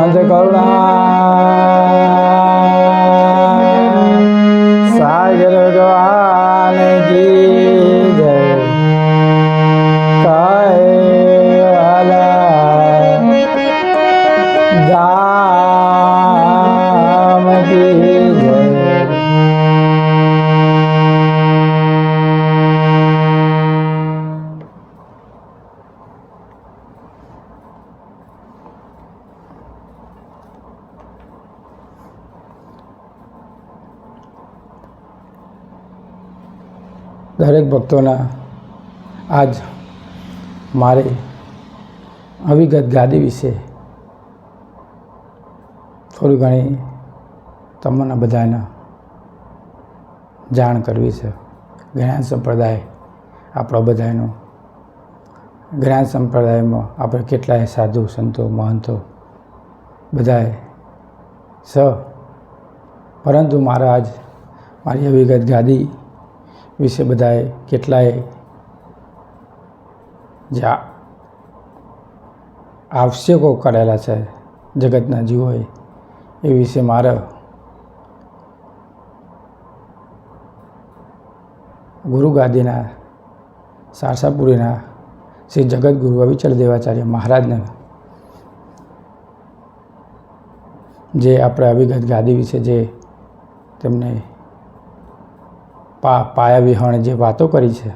મંદ કરુણા સાગર ભગવાન કી જય કાયલા ધામ કી જય। દરેક ભક્તોના આજ મારે અવિગત ગાદી વિશે થોડી ઘણી તમને બધાને જાણ કરવી છે। જ્ઞાન સંપ્રદાય આપણો બધાનો જ્ઞાન સંપ્રદાયમાં આપણે કેટલાય સાધુ સંતો મહંતો બધાએ છ, પરંતુ મારા આજ મારી અવિગત ગાદી વિશે બધાએ કેટલાય જે આવશ્યકો કરેલા છે જગતના જીવોએ, એ વિશે મારે ગુરુ ગાદીના સારસાપુરીના શ્રી જગતગુરુ અવિચલ દેવાચાર્ય મહારાજને જે આપણે અવિગત ગાદી વિશે જે તેમને પાયા વિહોણી જે વાતો કરી છે,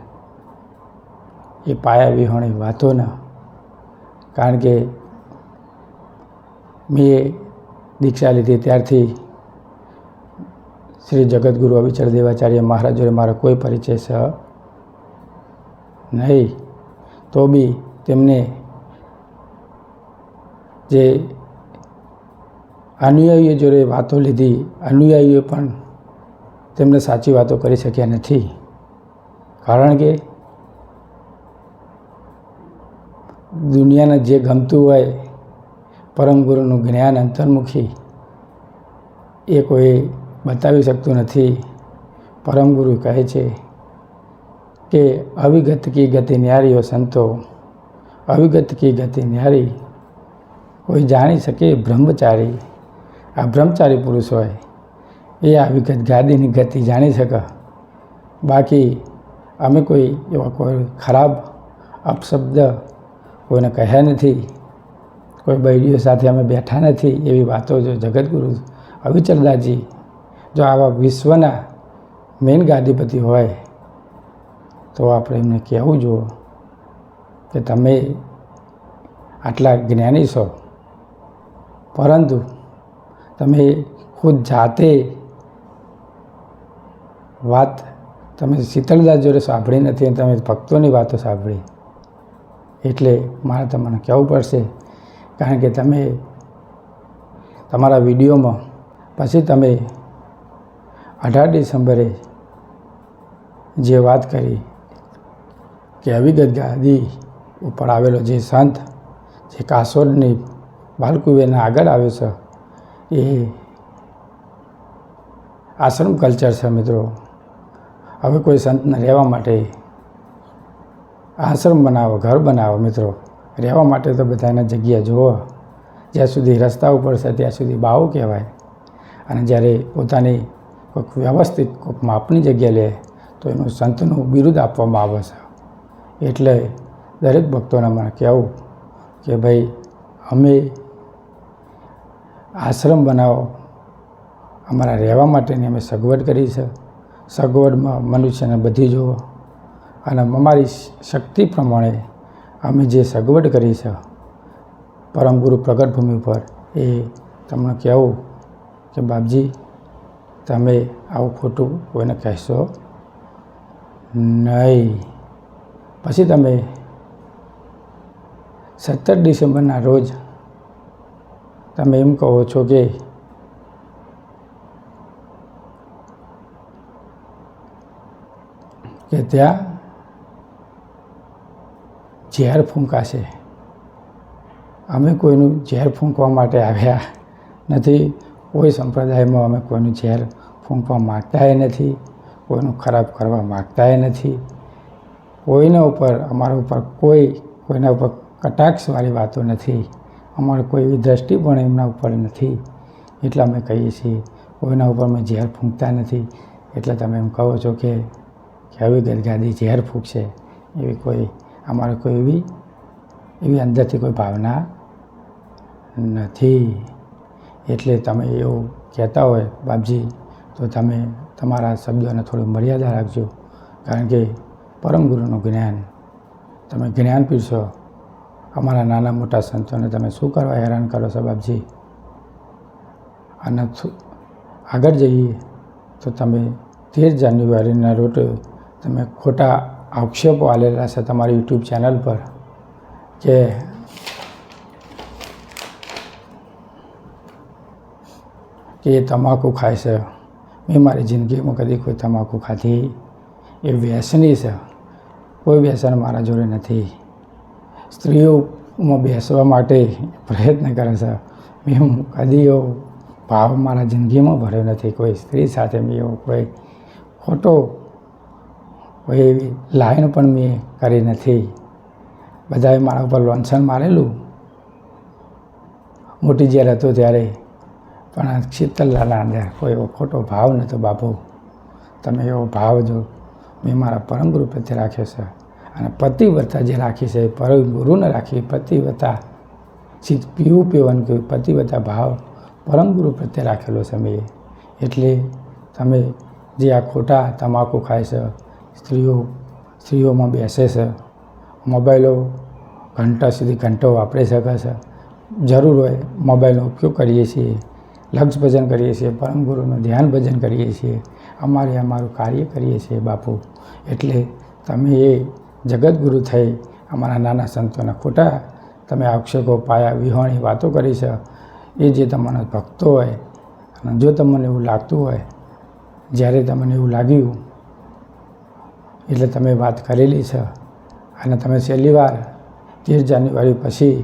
એ પાયા વિહોણી વાતોના કારણ કે મેં દીક્ષા લીધી ત્યારથી શ્રી જગતગુરુ અવિચલ દેવાચાર્ય મહારાજ જોડે મારો કોઈ પરિચય છે નહીં, તો બી તેમને જે અનુયાયીઓ જોડે વાતો લીધી, અનુયાયીઓ પણ તેમને સાચી વાતો કરી શક્યા નથી, કારણ કે દુનિયાને જે ગમતું હોય પરમ ગુરુનું જ્ઞાન અંતર્મુખી એ કોઈ બતાવી શકતું નથી। પરમ ગુરુ કહે છે કે અવિગત કી ગતિ ન્યારી હો સંતો, અવિગત કી ગતિ ન્યારી, કોઈ જાણી શકે બ્રહ્મચારી, આ બ્રહ્મચારી પુરુષ હોય એ આ વિગત ગાદીની ગતિ જાણી શકે। બાકી અમે કોઈ એવા કોઈ ખરાબ અપશબ્દ કોઈને કહ્યા નથી, કોઈ બૈરીઓ સાથે અમે બેઠા નથી, એવી વાતો જો જગતગુરુ અવિચલદાસજી જો આવા વિશ્વના મેન ગાદીપતિ હોય તો આપણે એમને કહેવું જુઓ કે તમે આટલા જ્ઞાની છો, પરંતુ તમે ખુદ જાતે વાત તમે શીતળદાસ જોડે સાંભળી નથી અને તમે ભક્તોની વાતો સાંભળી, એટલે મારે તમને કહેવું પડશે, કારણ કે તમે તમારા વિડીયોમાં પછી તમે 18 ડિસેમ્બરે જે વાત કરી કે અવિગત ગાદી ઉપર આવેલો જે સંત જે કાસોડની બાલકુવેરના આગળ આવે છે, એ આશ્રમ કલ્ચર છે મિત્રો। હવે કોઈ સંતને રહેવા માટે આશ્રમ બનાવો, ઘર બનાવો મિત્રો, રહેવા માટે તો બધાને જગ્યા જુઓ, જ્યાં સુધી રસ્તા ઉપર છે ત્યાં સુધી બાવો કહેવાય, અને જ્યારે પોતાની કોઈક વ્યવસ્થિત કોઈક માપની જગ્યા લે તો એનું સંતનું બિરુદ આપવામાં આવે છે। એટલે દરેક ભક્તોને મને કહેવું કે ભાઈ અમે આશ્રમ બનાવો, અમારા રહેવા માટેની અમે સગવડ કરી છે, સગવડમાં મનુષ્યને બધી જુઓ, અને અમારી શક્તિ પ્રમાણે અમે જે સગવડ કરી છે પરમ ગુરુ પ્રગટભૂમિ પર, એ તમને કહેવું કે બાપજી તમે આવું ખોટું કોઈને કહેશો નહીં। પછી તમે 17 ડિસેમ્બરના રોજ તમે એમ કહો છો કે ત્યાં ઝેર ફૂંકાશે। અમે કોઈનું ઝેર ફૂંકવા માટે આવ્યા નથી, કોઈ સંપ્રદાયમાં અમે કોઈનું ઝેર ફૂંકવા માગતાય નથી, કોઈનું ખરાબ કરવા માગતાય નથી, કોઈના ઉપર અમારા ઉપર કોઈના ઉપર કટાક્ષવાળી વાતો નથી, અમારે કોઈ એવી દ્રષ્ટિ પણ એમના ઉપર નથી, એટલા અમે કહીએ છીએ. કોઈના ઉપર અમે ઝેર ફૂંકતા નથી. એટલે તમે એમ કહો છો કે આવી ગદગાદી ઝેર ફૂંકશે, એવી કોઈ અમારે કોઈ એવી અંદરથી કોઈ ભાવના નથી. એટલે તમે એવું કહેતા હોય બાપજી, તો તમે તમારા શબ્દોને થોડી મર્યાદા રાખજો. કારણ કે પરમ ગુરુનું જ્ઞાન, તમે જ્ઞાન પીરશો. અમારા નાના મોટા સંતોને તમે શું કરવા હેરાન કરો છો બાપજી? અને આગળ જઈએ તો તમે 13 જાન્યુઆરીના રોજ તમે ખોટા આક્ષેપો આલેલા છે તમારી યુટ્યુબ ચેનલ પર કે એ તમાકુ ખાય છે. મેં મારી જિંદગીમાં કદી કોઈ તમાકુ ખાધી એ વ્યસની છે. કોઈ વ્યસન મારા જોડે નથી. સ્ત્રીઓમાં બેસવા માટે પ્રયત્ન કરે છે. મેં કદી એવો ભાવ મારા જિંદગીમાં ભર્યો નથી. કોઈ સ્ત્રી સાથે મેં એવો કોઈ ખોટો કોઈ એવી લાઈન પણ મેં કરી નથી. બધાએ મારા ઉપર લોન્છન મારેલું મોટી જ્યારે હતો ત્યારે, પણ શીતલલાના અંદર કોઈ એવો ખોટો ભાવ નહોતો. બાપુ, તમે એવો ભાવ જો મેં મારા પરમ ગુરુ પ્રત્યે રાખ્યો છે. અને પતિવ્રતા જે રાખી છે, પરમ ગુરુને રાખી પતિવ્રતા, પીવું કે પતિવ્રતા ભાવ પરમ ગુરુ પ્રત્યે રાખેલો છે મેં. એટલે તમે જે આ ખોટા તમાકુ ખાય છે, સ્ત્રીઓમાં બેસે છે, મોબાઈલો ઘંટા સુધી ઘંટો વાપરી શકે છે, જરૂર હોય મોબાઈલનો ઉપયોગ કરીએ છીએ, લક્ષ ભજન કરીએ છીએ, પરમ ગુરુનું ધ્યાન ભજન કરીએ છીએ, અમારું કાર્ય કરીએ છીએ બાપુ. એટલે તમે એ જગતગુરુ થઈ અમારા નાના સંતોના ખોટા તમે આક્ષેપો પાયા વિહોણી વાતો કરી છે. એ જે તમારા ભક્તો હોય, અને જો તમને એવું લાગતું હોય, જ્યારે તમને એવું લાગ્યું એટલે તમે વાત કરેલી છે. અને તમે છેલ્લી વાર 13 જાન્યુઆરી પછી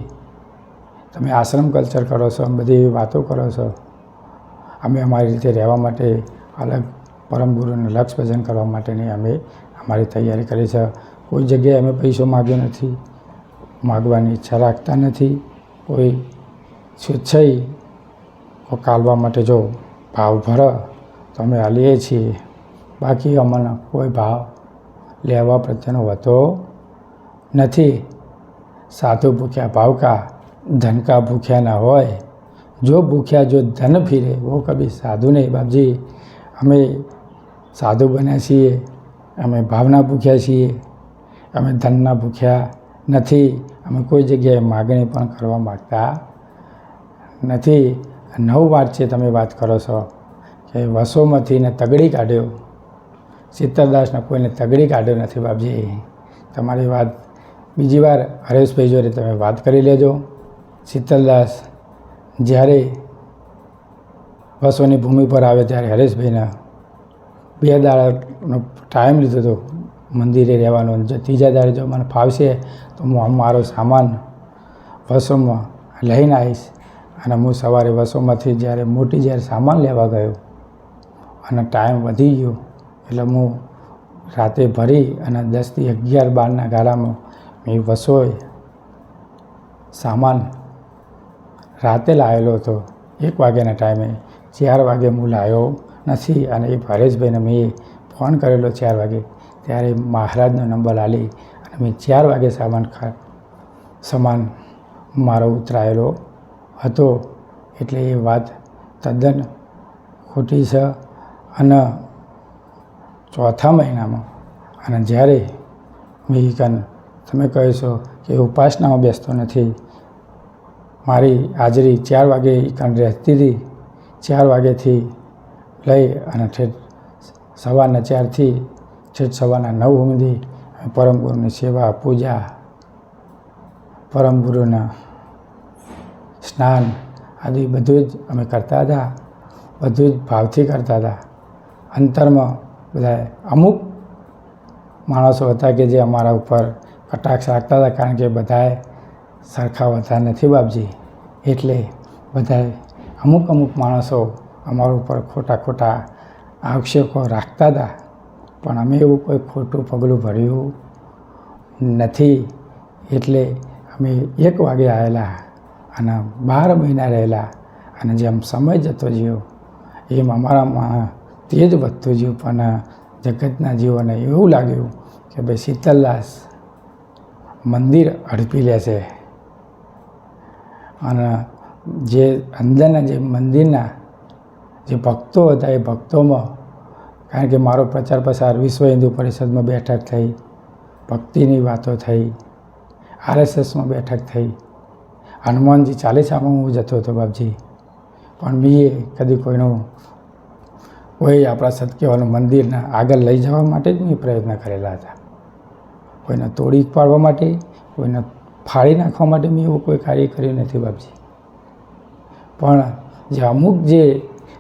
તમે આશ્રમ કલ્ચર કરો છો, બધી એવી વાતો કરો છો. અમે અમારી રીતે રહેવા માટે અલગ પરમ ગુરુને લક્ષ ભજન કરવા માટેની અમે અમારી તૈયારી કરી છે. કોઈ જગ્યાએ અમે પૈસો માગ્યો નથી, માગવાની ઈચ્છા રાખતા નથી. કોઈ સ્વેચ્છાએ કાલવા માટે જો ભાવ ભરે તો અમે હાલીએ છીએ. બાકી અમને કોઈ ભાવ લેવા પ્રત્યેનો હોતો નથી. સાધુ ભૂખ્યા ભાવકા, ધન કા ભૂખ્યા ના હોય. જો ભૂખ્યા જો ધન ફિરે વો કભી સાધુ નહીં. બાપજી, અમે સાધુ બન્યા છીએ, અમે ભાવના ભૂખ્યા છીએ, અમે ધનના ભૂખ્યા નથી. અમે કોઈ જગ્યાએ માગણી પણ કરવા માગતા નથી. 9 વાર છે તમે વાત કરો છો કે વસોમાંથી ને તગડી કાઢ્યો. શીતળદાસને કોઈને તગડી કાઢ્યો નથી બાપજી. તમારી વાત બીજી વાર હરેશભાઈ જોડે તમે વાત કરી લેજો. શીતળદાસ જ્યારે વસોની ભૂમિ પર આવે ત્યારે હરેશભાઈને 2 દાડાનો ટાઈમ લીધો હતો મંદિરે રહેવાનો. જો 3જા દાડે જો મને ફાવશે તો હું મારો સામાન વસોમાં લઈને આવીશ. અને હું સવારે વસોમાંથી જ્યારે સામાન લેવા ગયો અને ટાઈમ વધી ગયો એટલે હું રાતે ભરી અને 10 થી 11, 12ના ગાળામાં મેં વસોએ સામાન રાતે લાવેલો હતો. 1 વાગ્યાના ટાઈમે 4 વાગે હું લાવ્યો નથી. અને એ હરેશભાઈને મેં ફોન કરેલો 4 વાગે, ત્યારે મહારાજનો નંબર આલી અને મેં 4 વાગે સામાન મારો ઉતરાયેલો હતો. એટલે એ વાત તદ્દન ખોટી છે. અને 4થા મહિનામાં અને જ્યારે મેં તમે કહો છો કે ઉપાસનામાં બેસતો નથી, મારી હાજરી 4 વાગે રહેતી હતી. 4 વાગ્યાથી લઈ અને ઠેઠ સવારના 4થી ઠેઠ સવારના 9 સુધી પરમ ગુરુની સેવા, પૂજા, પરમ ગુરુના સ્નાન આદિ બધું જ અમે કરતા હતા. બધું જ ભાવથી કરતા હતા. અંતરમાં બધા અમુક માણસો હતા કે જે અમારા ઉપર કટાક્ષ રાખતા હતા, કારણ કે બધાએ સરખા હોતા નથી બાપજી. એટલે બધાએ અમુક માણસો અમારા ઉપર ખોટા આક્ષેપો રાખતા હતા. પણ અમે એવું કોઈ ખોટું પગલું ભર્યું નથી. એટલે અમે 1 વાગે આવેલા અને 12 મહિના રહેલા. અને જેમ સમય જતો ગયો એમ અમારામાં તેજ વધતું ગયું. પણ જગતના જીવોને એવું લાગ્યું કે ભાઈ શીતલદાસ મંદિર હડપી લે છે. અને જે અંદરના જે મંદિરના જે ભક્તો હતા એ ભક્તોમાં, કારણ કે મારો પ્રચાર પ્રસાર વિશ્વ હિન્દુ પરિષદમાં બેઠક થઈ, ભક્તિની વાતો થઈ, RSSમાં બેઠક થઈ, હનુમાનજી ચાલીસામાં હું જતો હતો બાપજી. પણ મેં કદી કોઈ આપણા સત્યવાનું મંદિરના આગળ લઈ જવા માટે જ મેં પ્રયત્ન કરેલા હતા. કોઈને તોડી પાડવા માટે, કોઈને ફાડી નાખવા માટે મેં એવું કોઈ કાર્ય કર્યું નથી બાપજી. પણ જે અમુક જે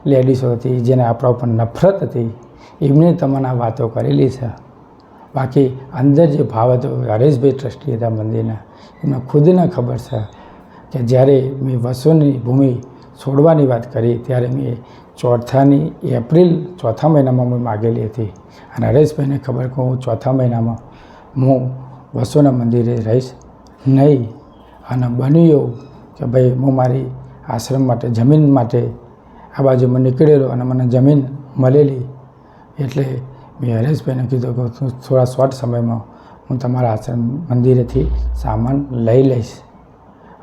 લેડીઝો હતી જેને આપણા ઉપર નફરત હતી એમને તમને આ વાતો કરેલી છે. બાકી અંદર જે ભાવ હતો, હરેશભાઈ ટ્રસ્ટી હતા મંદિરના, એમને ખુદને ખબર છે કે જ્યારે મેં વસોની ભૂમિ છોડવાની વાત કરી ત્યારે મેં એપ્રિલ ચોથા મહિનામાં મેં માગેલી હતી. અને હરેશભાઈને ખબર કે હું ચોથા મહિનામાં હું વસોના મંદિરે રહીશ નહીં. અને બન્યું એવું કે ભાઈ હું મારી આશ્રમ માટે, જમીન માટે આ બાજુમાં નીકળેલો અને મને જમીન મળેલી. એટલે મેં હરેશભાઈને કીધું કે થોડા શોર્ટ સમયમાં હું તમારા આશ્રમ મંદિરેથી સામાન લઈ લઈશ.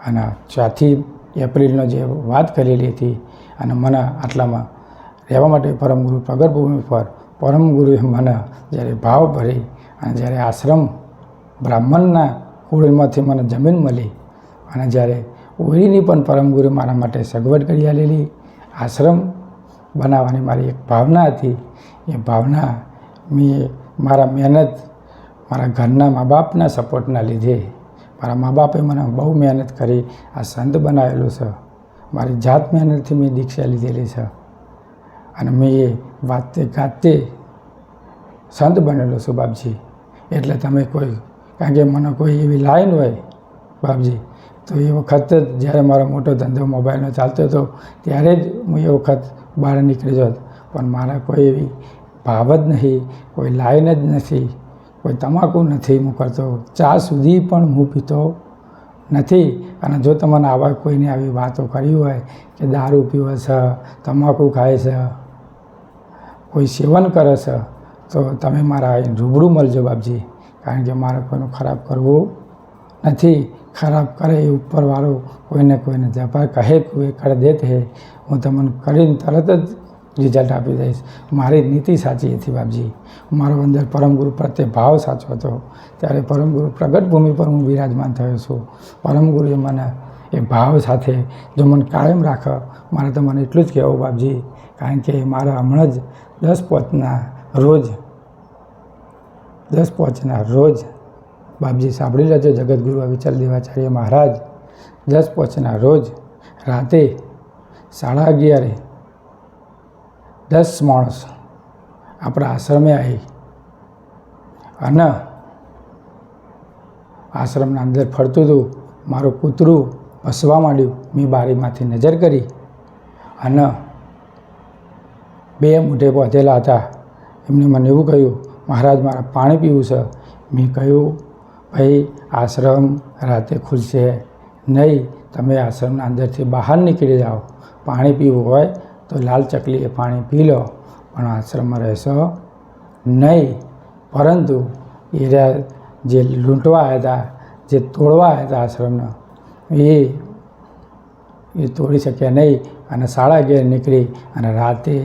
અને 4 એપ્રિલનો જે વાત કરેલી હતી અને મને આટલામાં રહેવા માટે પરમગુરુ પ્રગટ ભૂમિ પર પરમગુરુએ મને જ્યારે ભાવ ભરી અને જ્યારે આશ્રમ બ્રાહ્મણના કુળમાંથી મને જમીન મળી અને જ્યારે ઓળીની પણ પરમગુરુ મારા માટે સગવડ કરી આલેલી, આશ્રમ બનાવવાની મારી એક ભાવના હતી. એ ભાવના મેં મારા મહેનત, મારા ઘરના મા બાપના સપોર્ટના લીધે, મારા મા બાપે મને બહુ મહેનત કરી આ સંત બનાવેલું છે. મારી જાત મહેનતથી મેં દીક્ષા લીધેલી છે અને મેં એ વાતે ગાતે સંત બનેલો છું બાપજી. એટલે તમે કારણ કે મને કોઈ એવી લાઈન હોય બાપજી, તો એ વખત જ જ્યારે મારો મોટો ધંધો મોબાઈલનો ચાલતો હતો ત્યારે જ હું એ વખત બહાર નીકળી જતો. પણ મારા કોઈ એવી ભાવ જ નહીં, કોઈ લાઈન જ નથી, કોઈ તમાકુ નથી હું કરતો, ચા સુધી પણ હું પીતો નથી. અને જો તમને આવા કોઈને આવી વાતો કરી હોય કે દારૂ પીવે છે, તમાકુ ખાય છે, કોઈ સેવન કરે છે, તો તમે મારા રૂબરૂ મળજો બાપજી. કારણ કે મારે કોઈનું ખરાબ કરવું નથી. ખરાબ કરે એ ઉપરવાળો કોઈને જપા કહે કોઈ કર દેતે હે, હું તમને કરીને તરત જ રિઝલ્ટ આપી દઈશ. મારી નીતિ સાચી હતી બાપજી. મારો અંદર પરમગુરુ પ્રત્યે ભાવ સાચો હતો. ત્યારે પરમગુરુ પ્રગટ ભૂમિ પર હું બિરાજમાન થયો છું. પરમગુરુએ મને એ ભાવ સાથે જો મને કાયમ રાખે, મારે તો મને એટલું જ કહેવું બાપજી. કારણ કે મારા હમણાં જ 10/5ના રોજ બાપજી સાંભળી લેજો, જગતગુરુ અવિચલ દેવાચાર્ય મહારાજ 10/5ના રોજ રાતે 11:30 10 માણસ આપણા આશ્રમે આવી અને આશ્રમના અંદર ફરતું હતું. મારું કૂતરું હસવા માંડ્યું. મેં બારીમાંથી નજર કરી અને 2 મૂઢે પહોંચેલા હતા. એમને મને એવું કહ્યું, મહારાજ મારે પાણી પીવું છે. મેં કહ્યું, ભાઈ આશ્રમ રાતે ખુલશે નહીં, તમે આશ્રમના અંદરથી બહાર નીકળી જાઓ. પાણી પીવું હોય તો લાલ ચકલીએ પાણી પી લો, પણ આશ્રમમાં રહેશો નહીં. પરંતુ એ જે લૂંટવા આવ્યા હતા, જે તોડવા આવ્યા હતા આશ્રમનો, એ તોડી શક્યા નહીં. અને 11:30 નીકળી અને રાતે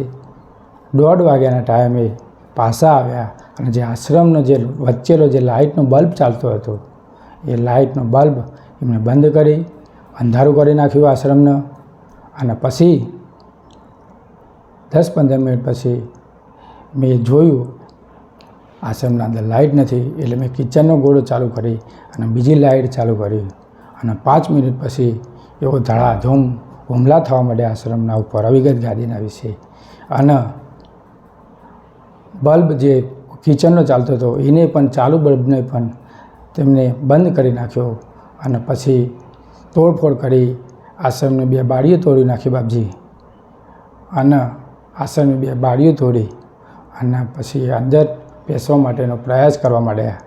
1:30 વાગ્યાના ટાઈમે પાછા આવ્યા. અને જે આશ્રમનો જે વચ્ચેનો જે લાઇટનો બલ્બ ચાલતો હતો એ લાઇટનો બલ્બ એમને બંધ કરી અંધારું કરી નાખ્યું આશ્રમને. અને પછી 10-15 મિનિટ પછી મેં જોયું આશ્રમના અંદર લાઇટ નથી. એટલે મેં કિચનનો ગોળો ચાલુ કરી અને બીજી લાઇટ ચાલુ કરી. અને 5 મિનિટ પછી એવો ધડાધૂમ હુમલા થવા માંડ્યા આશ્રમના ઉપર, અવિગત ગાદીના વિશે. અને બલ્બ જે કિચનનો ચાલતો હતો એને પણ, ચાલુ બલ્બને પણ તેમને બંધ કરી નાખ્યો. અને પછી તોડફોડ કરી આશ્રમની 2 બારીઓ તોડી નાખી બાપજી. અને આશ્રમની 2 બારીઓ તોડી અને પછી અંદર બેસવા માટેનો પ્રયાસ કરવા માંડ્યા.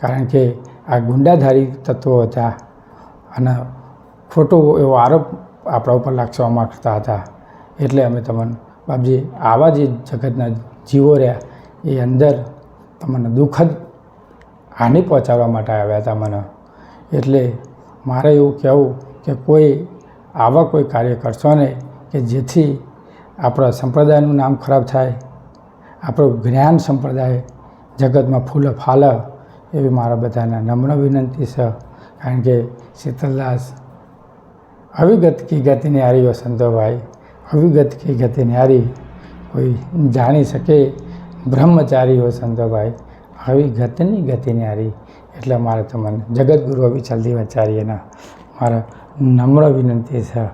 કારણ કે આ ગુંડાધારી તત્વો હતા અને ખોટો એવો આરોપ આપણા ઉપર લાગવા માંગતા હતા. એટલે અમે તમને બાપજી આવા જે જગતના જીવો રહ્યા એ અંદર તમને દુઃખદ હાનિ પહોંચાડવા માટે આવ્યા હતા મને. એટલે મારે એવું કહેવું કે કોઈ આવા કોઈ કાર્ય કરશો નહીં કે જેથી આપણા સંપ્રદાયનું નામ ખરાબ થાય, આપણું જ્ઞાન સંપ્રદાય જગતમાં ફૂલ ફાલે એવી મારા બધાના નમ્ર વિનંતી છે. કારણ કે શીતલદાસ અવિગત કી ગતિ ન્યારી હો સંતોભાઈ, અવિગત કી ગતિ ન્યારી કોઈ જાણી શકે બ્રહ્મચારી હો સંતોભાઈ, અવિગતની ગતિ ન્યારી. એટલે મારે તમને જગતગુરુ અવિચલ દેવાચાર્યના મારા નમ્ર વિનંતી છે.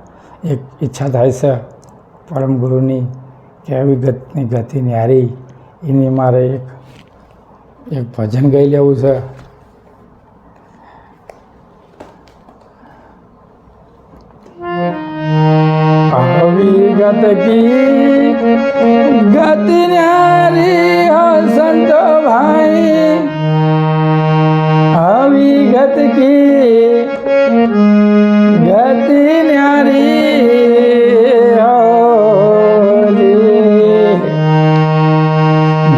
એક ઈચ્છા થાય છે પરમ ગુરુની કે અવિગતની ગતિ ન્યારી એની મારે એક ભજન ગાઈ લેવું છે. અવિગત કી ગતિ ન્યારી હો સંતો ભાઈ, અવિગત કી ગતિ ન્યારી હો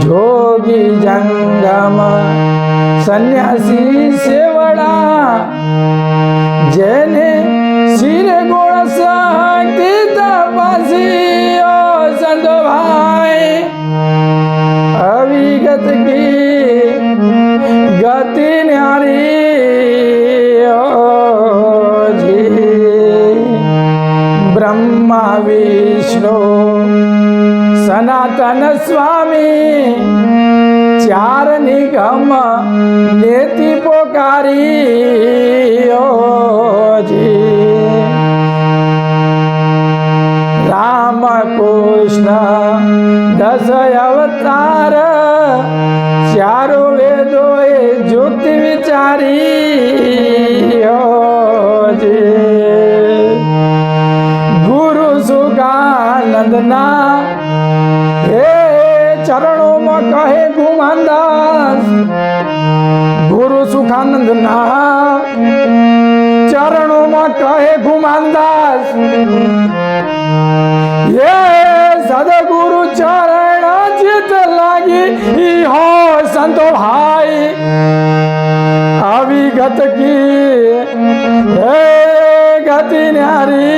જોગી જંગમ સંન્યાસી સેવડા જેને શિર ગુણ શક્તિ તપસી ઓ સંતો ભાઈ, અવિગત કી ગતિ ન્યારી બ્રહ્મા વિષ્ણુ સનાતન સ્વામી ચાર નિગમ નેતિ પોકારી રામ કૃષ્ણ દસ અવતાર ચારો વેદો એ જુક્તિ વિચારી ગુરુ સુગાનંદના હે ચરણોમાં કહે ગુમાનદાસ, ગુરુ સુખાનંદના ચરણોમાં કહે ગુમાનદાસ, ये सदगुरु चरण चित लगी हो संतो भाई, अविगत की गति न्यारी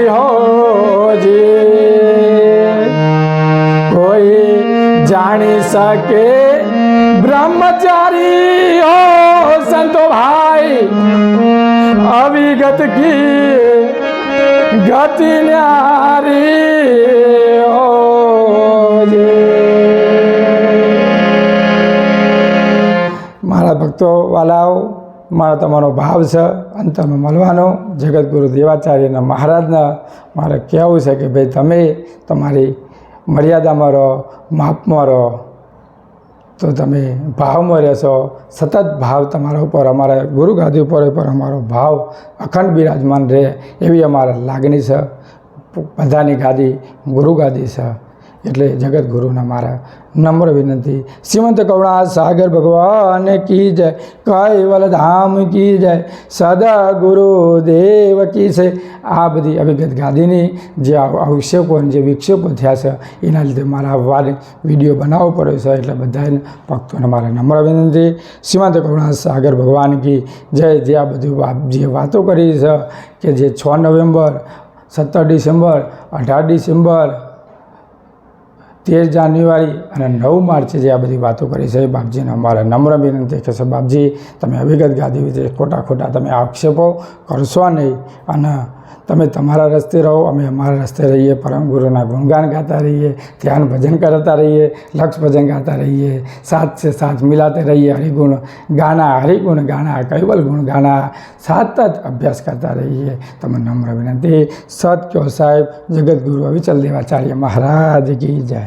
हो कोई जानी सके ब्रह्मचारी हो संतो भाई, अविगत की गति न्यारी हो મારા ભક્તો વાલાઓ, મારો તમારો ભાવ છે અંતરમાં મળવાનો. જગતગુરુ દેવાચાર્યના મહારાજના મારે કહેવું છે કે ભાઈ તમે તમારી મર્યાદામાં રહો, માપમાં રહો, તો તમે ભાવમાં રહેશો. સતત ભાવ તમારા ઉપર, અમારા ગુરુ ગાદી ઉપર અમારો ભાવ અખંડ બિરાજમાન રહે એવી અમારા લાગણી છે. બધાની ગાદી ગુરુ ગાદી છે. એટલે જગતગુરુના મારા નમ્ર વિનંતી. શ્રીમંત કરુણા સાગર ભગવાન કી જય, કૈવલ ધામ કી જય, સદા ગુરુદેવ કી છે. આ બધી અવિગત ગાદીની જે અવક્ષેપો જે વિક્ષેપો થયા છે એના લીધે મારા વિડીયો બનાવવો પડ્યો છે. એટલે બધા ભક્તોને મારા નમ્ર વિનંતી. શ્રીમંત કરુણા સાગર ભગવાન કી જય. જે આ બધું જે વાતો કરી છે કે જે 6 નવેમ્બર, 17 ડિસેમ્બર, 18 ડિસેમ્બર, 13 જાન્યુઆરી અને 9 માર્ચે જે આ બધી વાતો કરી છે એ બાપજીને અમારા નમ્ર વિનંતી કે છે બાપજી તમે અવિગત ગાદી વિશે ખોટા તમે આક્ષેપો કરશો નહીં અને તમે તમારા રસ્તે રહો, અમે અમારા રસ્તે રહીએ. પરમ ગુરુના ગુણગાન ગાતા રહીએ, ધ્યાન ભજન કરતા રહીએ, લક્ષ ભજન ગાતા રહીએ, साथ से साथ मिलाते रहिए. हरिगुण गाना, हरिगुण गाना, कैवल गुण गाना, सतत अभ्यास करता रहिए. તમને નમ્ર વિનંતી. સત ક્યો સાહેબ જગતગુરુ અવિચલ દેવાચાર્ય મહારાજ કી જય.